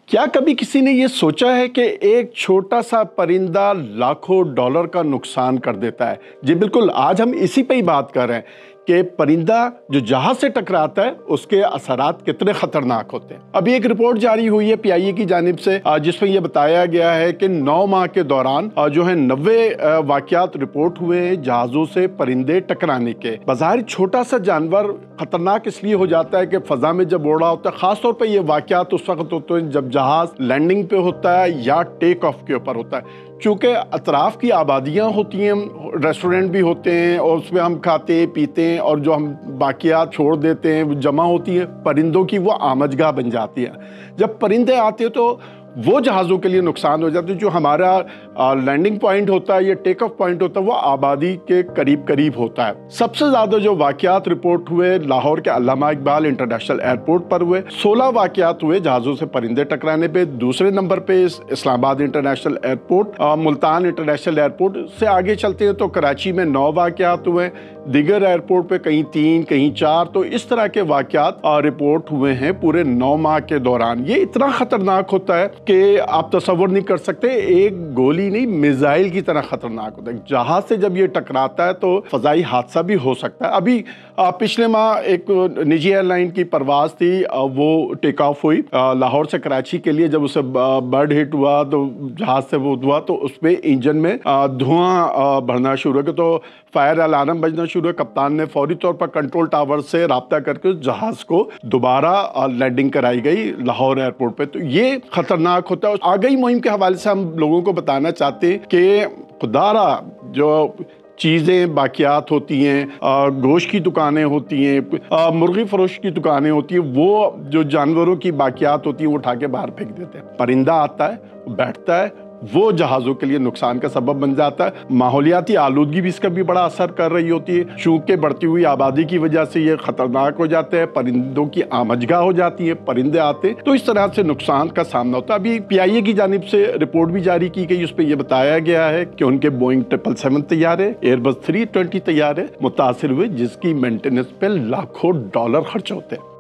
کیا کبھی کسی نے یہ سوچا ہے کہ ایک چھوٹا سا پرندہ لاکھوں ڈالر کا نقصان کر دیتا ہے؟ جی بالکل، آج ہم اسی پہ ہی بات کر رہے ہیں کہ پرندہ جو جہاز سے ٹکراتا ہے اس کے اثرات کتنے خطرناک ہوتے ہیں۔ ابھی ایک رپورٹ جاری ہوئی ہے PIA کی جانب سے جس میں یہ بتایا گیا ہے کہ 9 ماہ کے دوران جو ہے 90 واقعات رپورٹ ہوئے ہیں جہازوں سے پرندے ٹکرانے کے۔ بظاہر چھوٹا سا جانور خطرناک اس لیے ہو جاتا ہے کہ فضا میں جب اڑ رہا ہوتا ہے، خاص طور پہ یہ واقعات اس وقت ہوتے ہیں جب جہاز لینڈنگ پہ ہوتا ہے یا ٹیک آف کے اوپر ہوتا ہے، چونکہ اطراف کی آبادیاں ہوتی ہیں، ریسٹورنٹ بھی ہوتے ہیں اور اس میں ہم کھاتے پیتے ہیں اور جو ہم باقیات چھوڑ دیتے ہیں وہ جمع ہوتی ہیں، پرندوں کی وہ آمجگاہ بن جاتی ہے۔ جب پرندے آتے ہیں تو وہ جہازوں کے لیے نقصان ہو جاتا ہے۔ جو ہمارا لینڈنگ پوائنٹ ہوتا ہے یا ٹیک آف پوائنٹ ہوتا ہے وہ آبادی کے قریب قریب ہوتا ہے۔ سب سے زیادہ جو واقعات رپورٹ ہوئے لاہور کے علامہ اقبال انٹرنیشنل ایئرپورٹ پر ہوئے، 16 واقعات ہوئے جہازوں سے پرندے ٹکرانے پہ۔ دوسرے نمبر پہ اسلام آباد international airport, Multan international airport سے آگے چلتے ہیں تو کراچی میں 9 واقعات ہوئے، دیگر ایئرپورٹ پہ کہیں 3 کہیں 4، تو اس طرح کے واقعات رپورٹ ہوئے ہیں پورے 9 ماہ کے دوران۔ یہ اتنا خطرناک ہوتا ہے کہ آپ تصور نہیں کر سکتے، ایک گولی نہیں میزائل کی طرح خطرناک ہوتا ہے۔ جہاز سے جب یہ ٹکراتا ہے تو فضائی حادثہ بھی ہو سکتا ہے۔ ابھی پچھلے ماہ ایک نجی ایئر لائن کی پرواز تھی، وہ ٹیک آف ہوئی لاہور سے کراچی کے لیے۔ جب اسے برڈ ہٹ ہوا تو جہاز سے وہ ہوا تو اس پہ انجن میں دھواں بڑھنا شروع ہو گیا، تو فائر الارم بجنا شروع ہے۔ کپتان نے فوری طور پر کنٹرول ٹاور سے رابطہ کر کے اس جہاز کو دوبارہ لینڈنگ کرائی گئی لاہور ایئرپورٹ پہ۔ تو یہ خطرناک ہوتا ہے۔ آگئی مہم کے حوالے سے ہم لوگوں کو بتانا چاہتے ہیں کہ خدارہ جو چیزیں باقیات ہوتی ہیں، گوشت کی دکانیں ہوتی ہیں، مرغی فروش کی دکانیں ہوتی ہیں، وہ جو جانوروں کی باقیات ہوتی ہیں وہ اٹھا کے باہر پھینک دیتے ہیں۔ پرندہ آتا ہے، بیٹھتا ہے، وہ جہازوں کے لیے نقصان کا سبب بن جاتا ہے۔ ماحولیاتی آلودگی بھی اس کا بھی بڑا اثر کر رہی ہوتی ہے، چونکہ بڑھتی ہوئی آبادی کی وجہ سے یہ خطرناک ہو جاتے ہیں، پرندوں کی آمجگاہ ہو جاتی ہے، پرندے آتے تو اس طرح سے نقصان کا سامنا ہوتا ہے۔ ابھی PIA کی جانب سے رپورٹ بھی جاری کی گئی، اس پہ یہ بتایا گیا ہے کہ ان کے بوئنگ 777 طیارے، ایئر بس 320 طیارے متاثر ہوئے، جس کی مینٹیننس پہ لاکھوں ڈالر خرچ ہوتے ہیں۔